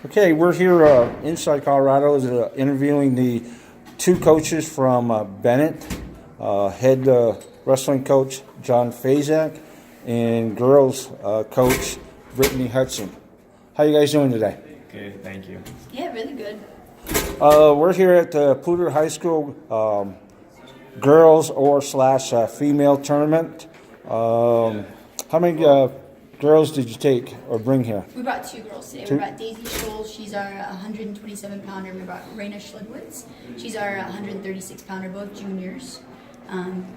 Okay, we're here inside Colorado, interviewing the two coaches from Bennett, head wrestling coach John Faszac and girls coach Brittney Hudson. How you guys doing today? Good, thank you. Yeah, really good. We're here at the Poudre High School girls or / female tournament. How many girls did you take or bring here? We brought two girls today. Two? We brought Daisy Scholl, she's our 127 pounder. We brought Raina Schledwitz, she's our 136 pounder, both juniors.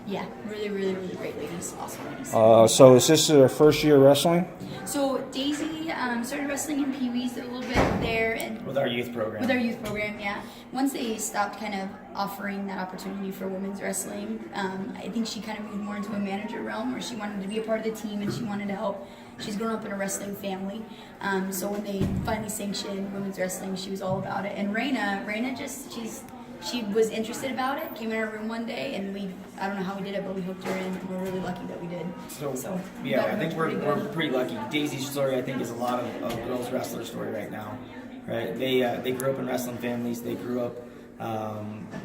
Yeah, really great ladies, awesome ladies. So is this their first year wrestling? So Daisy started wrestling in Pee Wee's, did a little bit there, and With our youth program. Yeah. Once they stopped kind of offering that opportunity for women's wrestling, I think she kind of moved more into a manager realm where she wanted to be a part of the team and she wanted to help. She's grown up in a wrestling family, so when they finally sanctioned women's wrestling, she was all about it. And Raina just, she was interested about it, came in our room one day, and I don't know how we did it, but we hooked her in, and we're really lucky that we did. So yeah, I think we're pretty lucky. Daisy's story, I think, is a lot of girls wrestler story right now, right? They grew up in wrestling families. They grew up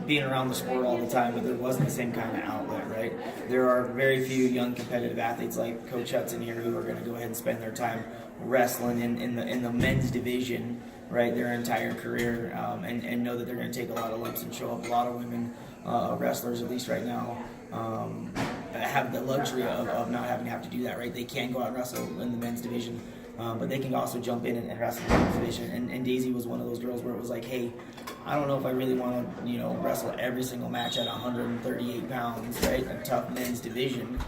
being around the sport all the time, but there wasn't the same kind of outlet, right? There are very few young competitive athletes like Coach Hudson here who are going to go ahead and spend their time wrestling in the men's division, right, their entire career, and know that they're going to take a lot of lumps and show up. A lot of women wrestlers, at least right now, have the luxury of not having to have to do that, right? They can go out and wrestle in the men's division, but they can also jump in and wrestle in the men's division. And Daisy was one of those girls where it was like, hey, I don't know if I really want to, wrestle every single match at 138 pounds, right? A tough men's division.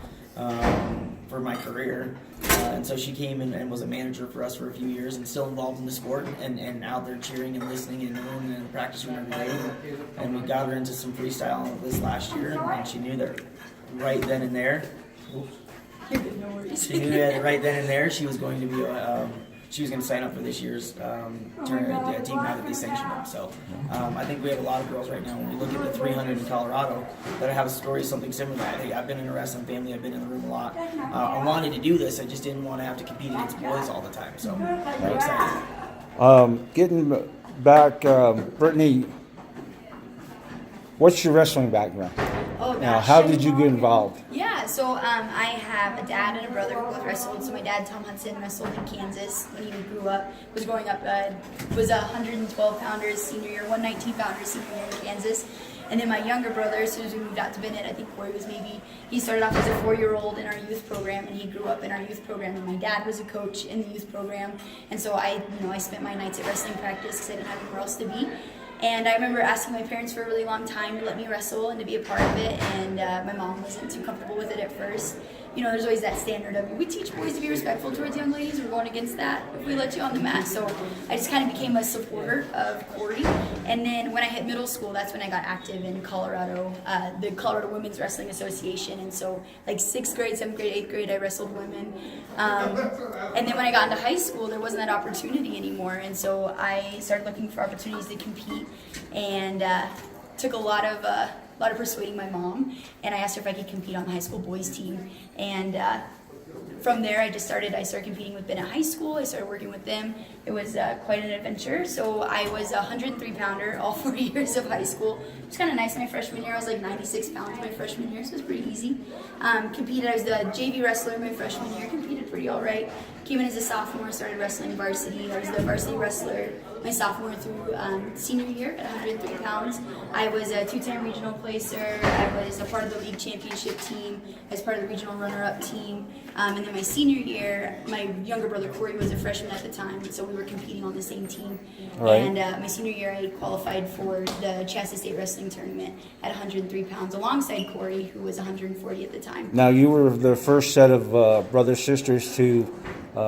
For my career, and so she came in and was a manager for us for a few years and still involved in the sport and out there cheering and listening in the room and in the practice room every day, and we got her into some freestyle this last year, and she knew that right then and there she was going to be she was going to sign up for this year's tournament team now that they sanctioned them. So I think we have a lot of girls right now. When we look at the 300 in Colorado that have a story something similar to that. Hey, I've been in a wrestling family. I've been in the room a lot. I wanted to do this. I just didn't want to have to compete against boys all the time. So very excited. Getting back, Brittany, what's your wrestling background? Oh, gosh. Now, how did you get involved? Yeah, so I have a dad and a brother who both wrestled. So my dad, Tom Hudson, wrestled in Kansas when he grew up, was growing up, was 112 pounders senior year, 119 pounders senior year in Kansas. And then my younger brother, as soon as we moved out to Bennett, I think Corey was he started off as a 4-year-old in our youth program, and he grew up in our youth program. And my dad was a coach in the youth program. And so I spent my nights at wrestling practice because I didn't have anywhere else to be. And I remember asking my parents for a really long time to let me wrestle and to be a part of it, and my mom wasn't too comfortable with it at first. There's always that standard of, we teach boys to be respectful towards young ladies, we're going against that if we let you on the mat. So I just kind of became a supporter of Corey. And then when I hit middle school, that's when I got active in Colorado, the Colorado Women's Wrestling Association. And so like 6th grade, 7th grade, 8th grade, I wrestled women. And then when I got into high school, there wasn't that opportunity anymore. And so I started looking for opportunities to compete, and took a lot of persuading my mom, and I asked her if I could compete on the high school boys team. And from there, I started competing with Bennett High School. I started working with them. It was quite an adventure. So I was a 103 pounder all 4 years of high school. It was kind of nice my freshman year. I was like 96 pounds my freshman year, so it was pretty easy. Competed, I was the JV wrestler my freshman year, competed pretty all right. Came in as a sophomore, started wrestling varsity. I was the varsity wrestler my sophomore through senior year at 103 pounds. I was a 2-time regional placer. I was a part of the league championship team as part of the regional runner-up team. And then my senior year, my younger brother Corey was a freshman at the time, so we were competing on the same team. Right. And my senior year, I qualified for the Shasta State Wrestling Tournament at 103 pounds alongside Corey, who was 140 at the time. Now, you were the first set of brothers-sisters to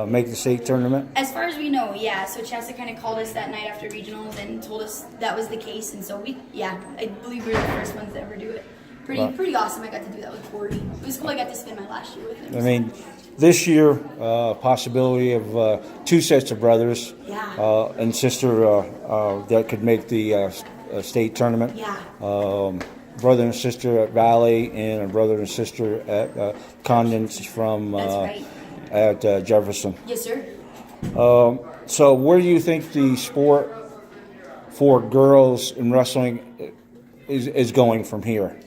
make the state tournament? As far as we know, yeah. So Shasta kind of called us that night after regionals and told us that was the case. And so I believe we were the first ones to ever do it. Pretty awesome. I got to do that with Corey. It was cool. I got to spend my last year with him. I mean, this year, possibility of 2 sets of brothers and sister that could make the state tournament. Yeah. Brother and sister at Valley and a brother and sister at Condens from That's right. at Jefferson. Yes, sir. So where do you think the sport for girls in wrestling is going from here?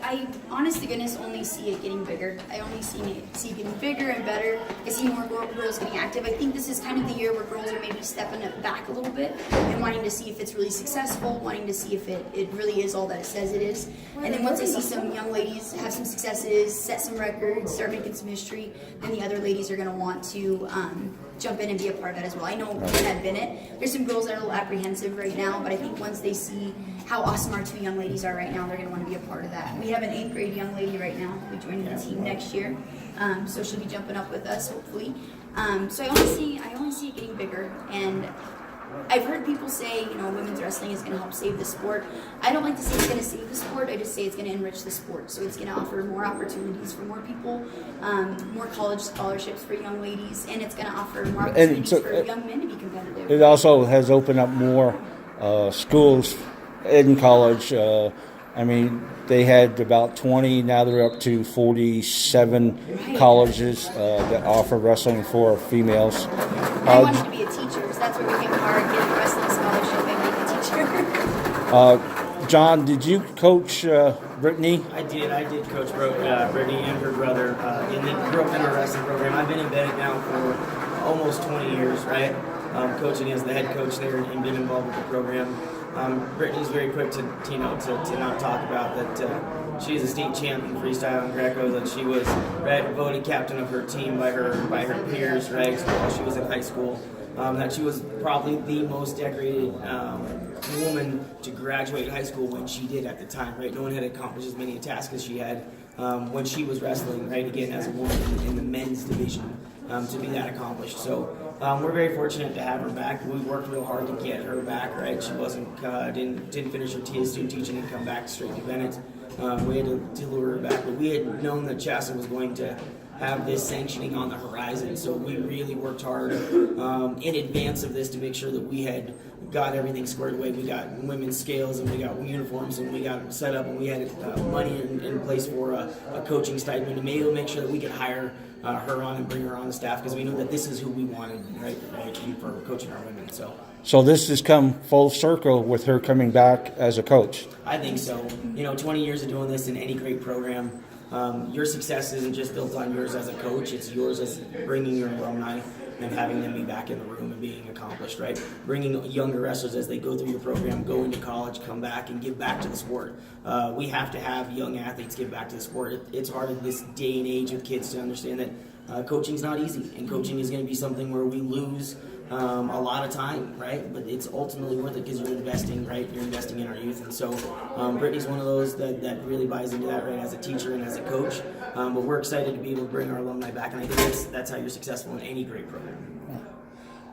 I honest to goodness only see it getting bigger. I only see it getting bigger and better. I see more girls getting active. I think this is kind of the year where girls are maybe stepping it back a little bit and wanting to see if it's really successful, wanting to see if it really is all that it says it is. And then once I see some young ladies have some successes, set some records, start making some history, then the other ladies are going to want to jump in and be a part of that as well. I know at Bennett, there's some girls that are a little apprehensive right now, but I think once they see how awesome our 2 young ladies are right now, they're going to want to be a part of that. We have an 8th grade young lady right now who joined the team next year, so she'll be jumping up with us hopefully. So I only see it getting bigger, and I've heard people say, women's wrestling is going to help save the sport. I don't like to say it's going to save the sport. I just say it's going to enrich the sport. So it's going to offer more opportunities for more people, more college scholarships for young ladies, and it's going to offer more opportunities for young men to be competitive. It also has opened up more schools in college. They had about 20, now they're up to 47 colleges that offer wrestling for females. I wanted to be a teacher, so that's where we came hard, getting a wrestling scholarship and being a teacher. John, did you coach Brittany? I did coach Brittany and her brother, and they grew up in our wrestling program. I've been in Bennett now for almost 20 years, right? Coaching as the head coach there and been involved with the program. Brittany's very quick to not talk about that she's a state champ in freestyle and Greco, that she was voted captain of her team by her peers, right, while she was in high school. That she was probably the most decorated woman to graduate high school when she did at the time, right? No one had accomplished as many tasks as she had when she was wrestling, right, again, as a woman in the men's division, to be that accomplished. So we're very fortunate to have her back. We worked real hard to get her back, right? She didn't finish her student teaching and come back straight to Bennett. We had to lure her back, but we had known that Chassa was going to have this sanctioning on the horizon, so we really worked hard in advance of this to make sure that we had got everything squared away. We got women's scales and we got uniforms and we got set up and we had money in place for a coaching stipend to be able to make sure that we could hire her on and bring her on the staff, because we knew that this is who we wanted, right for coaching our women. So this has come full circle with her coming back as a coach. I think so. 20 years of doing this in any great program, your success isn't just built on yours as a coach, it's yours as bringing your alumni and having them be back in the room and being accomplished, right? Bringing younger wrestlers as they go through your program, go into college, come back and give back to the sport. We have to have young athletes give back to the sport. It's hard in this day and age of kids to understand that coaching's not easy, and coaching is going to be something where we lose a lot of time, right? But it's ultimately worth it because you're investing, right? You're investing in our youth. And so Brittany's one of those that really buys into that, right, as a teacher and as a coach. But we're excited to be able to bring our alumni back, and I think that's how you're successful in any great program.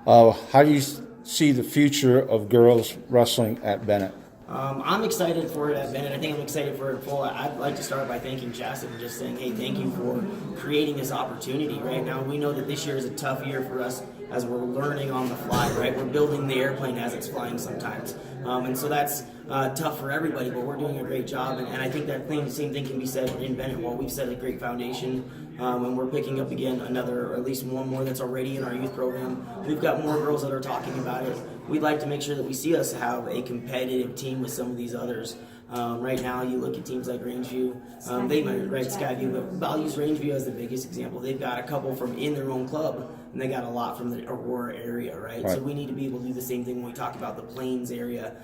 How do you see the future of girls wrestling at Bennett? I'm excited for it at Bennett. I think I'm excited for it full. I'd like to start by thanking Chassa and just saying, hey, thank you for creating this opportunity. Right now, we know that this year is a tough year for us as we're learning on the fly, right? We're building the airplane as it's flying sometimes. And so that's tough for everybody, but we're doing a great job. And I think that same thing can be said in Bennett. While we've set a great foundation, and we're picking up again another, or at least one more that's already in our youth program. We've got more girls that are talking about it. We'd like to make sure that we see us have a competitive team with some of these others. Right now, you look at teams like Rangeview, they might, right, Skyview, but I'll use Rangeview as the biggest example. They've got a couple from in their own club, and they got a lot from the Aurora area, right? So we need to be able to do the same thing when we talk about the Plains area,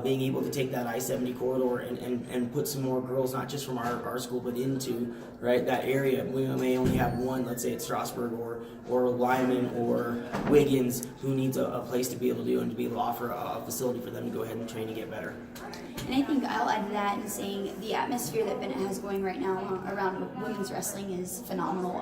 being able to take that I-70 corridor and put some more girls, not just from our school, but into, right, that area. We may only have one, let's say it's Strasburg or Lyman or Wiggins, who needs a place to be able to do and to be able to offer a facility for them to go ahead and train and get better. And I think I'll add to that in saying the atmosphere that Bennett has going right now around women's wrestling is phenomenal.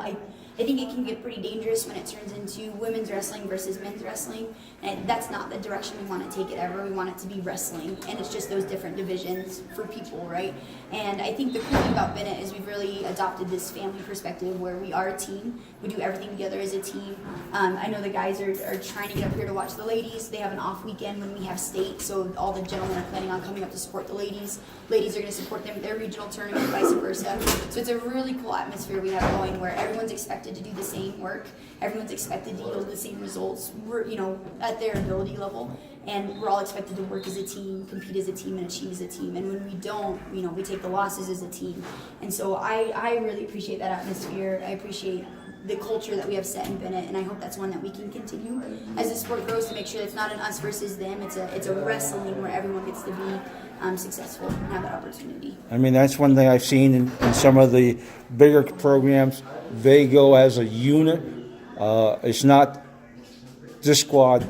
I think it can get pretty dangerous when it turns into women's wrestling versus men's wrestling, and that's not the direction we want to take it ever. We want it to be wrestling, and it's just those different divisions for people, right? And I think the cool thing about Bennett is we've really adopted this family perspective where we are a team. We do everything together as a team. I know the guys are trying to get up here to watch the ladies. They have an off weekend when we have state, so all the gentlemen are planning on coming up to support the ladies. Ladies are going to support them at their regional tournament, vice versa. So it's a really cool atmosphere we have going where everyone's expected expected to do the same work. Everyone's expected to yield the same results. We're, at their ability level, and we're all expected to work as a team, compete as a team, and achieve as a team. And when we don't, we take the losses as a team. And so I really appreciate that atmosphere. I appreciate the culture that we have set in Bennett, and I hope that's one that we can continue as the sport grows, to make sure it's not an us versus them. It's a wrestling where everyone gets to be successful and have that opportunity. I mean, that's one thing I've seen in some of the bigger programs. They go as a unit. It's not this squad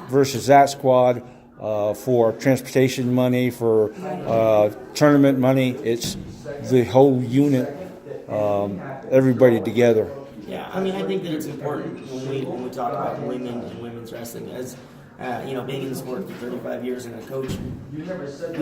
versus that squad for transportation money, for tournament money. It's the whole unit, everybody together. Yeah, I mean, I think that it's important when we talk about women and women's wrestling, as being in the sport for 35 years and a coach, we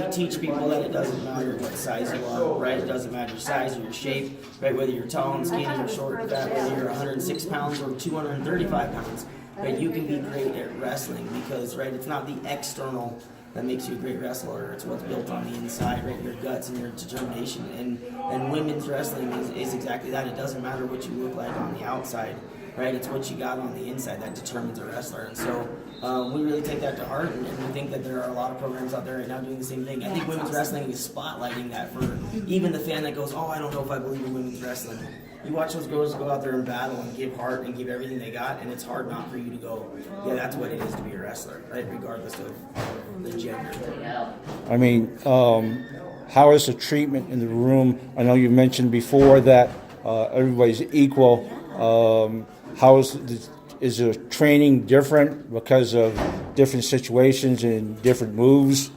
teach people that it doesn't matter what size you are, right? It doesn't matter your size or your shape, right? Whether you're tall and skinny or short and fat, whether you're 106 pounds or 235 pounds, right? You can be great at wrestling because, right, it's not the external that makes you a great wrestler. It's what's built on the inside, right? Your guts and your determination. And women's wrestling is exactly that. It doesn't matter what you look like on the outside, right? It's what you got on the inside that determines a wrestler. And so we really take that to heart, and we think that there are a lot of programs out there right now doing the same thing. I think women's wrestling is spotlighting that for even the fan that goes, I don't know if I believe in women's wrestling. You watch those girls go out there and battle and give heart and give everything they got, and it's hard not for you to go, yeah, that's what it is to be a wrestler, right? Regardless of the gender. I mean, how is the treatment in the room? I know you mentioned before that everybody's equal. How is the training different because of different situations and different moves?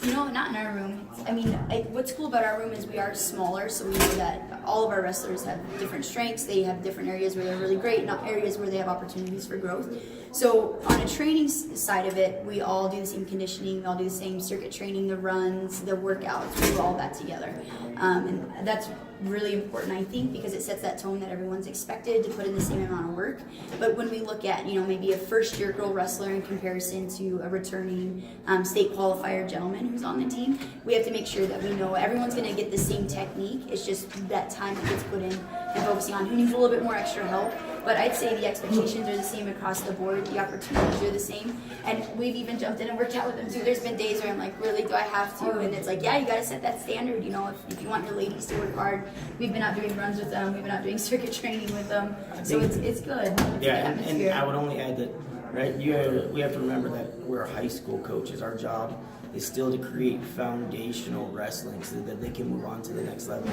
Not in our room. I mean, what's cool about our room is we are smaller, so we know that all of our wrestlers have different strengths. They have different areas where they're really great, not areas where they have opportunities for growth. So on a training side of it, we all do the same conditioning, we all do the same circuit training, the runs, the workouts, we do all that together. And that's really important, I think, because it sets that tone that everyone's expected to put in the same amount of work. But when we look at, maybe a first-year girl wrestler in comparison to a returning state qualifier gentleman who's on the team, we have to make sure that we know everyone's going to get the same technique. It's just that time that gets put in and focusing on who needs a little bit more extra help. But I'd say the expectations are the same across the board. The opportunities are the same. And we've even jumped in and worked out with them too. There's been days where I'm like, really, do I have to? And it's like, yeah, you got to set that standard. If you want your ladies to work hard, we've been out doing runs with them. We've been out doing circuit training with them. So it's good. Yeah, and I would only add that, right, we have to remember that we're high school coaches. Our job is still to create foundational wrestling so that they can move on to the next level,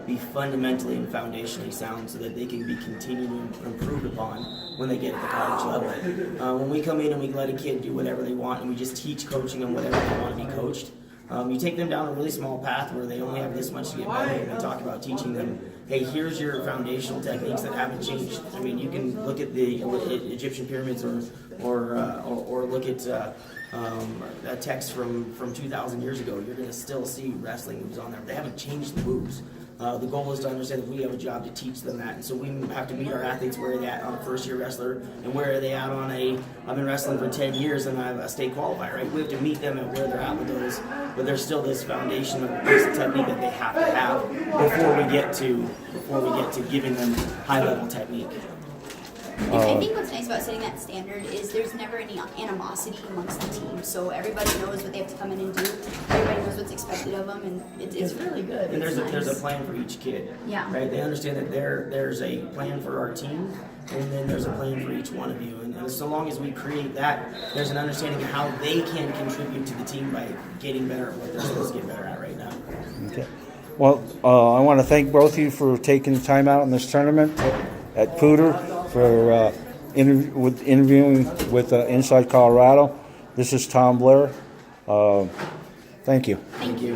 be fundamentally and foundationally sound so that they can be continually improved upon when they get at the college level. When we come in and we let a kid do whatever they want and we just teach coaching them whatever they want to be coached, you take them down a really small path where they only have this much to get better, and we talk about teaching them, hey, here's your foundational techniques that haven't changed. I mean, you can look at the Egyptian pyramids or look at a text from 2,000 years ago. You're going to still see wrestling moves on there. They haven't changed the moves. The goal is to understand that we have a job to teach them that, and so we have to meet our athletes where they're at on a first-year wrestler, and where are they at on I've been wrestling for 10 years and I'm a state qualifier, right? We have to meet them at where they're at with those, but there's still this foundational piece of technique that they have to have before we get to giving them high-level technique. I think what's nice about setting that standard is there's never any animosity amongst the team. So everybody knows what they have to come in and do. Everybody knows what's expected of them, and it's really good. And there's a plan for each kid. Yeah. Right. They understand that there's a plan for our team, and then there's a plan for each one of you. And so long as we create that, there's an understanding of how they can contribute to the team by getting better at what they're supposed to get better at right now. Okay. Well, I want to thank both of you for taking the time out in this tournament at Poudre, for interviewing with Inside Colorado. This is Tom Blair. Thank you. Thank you.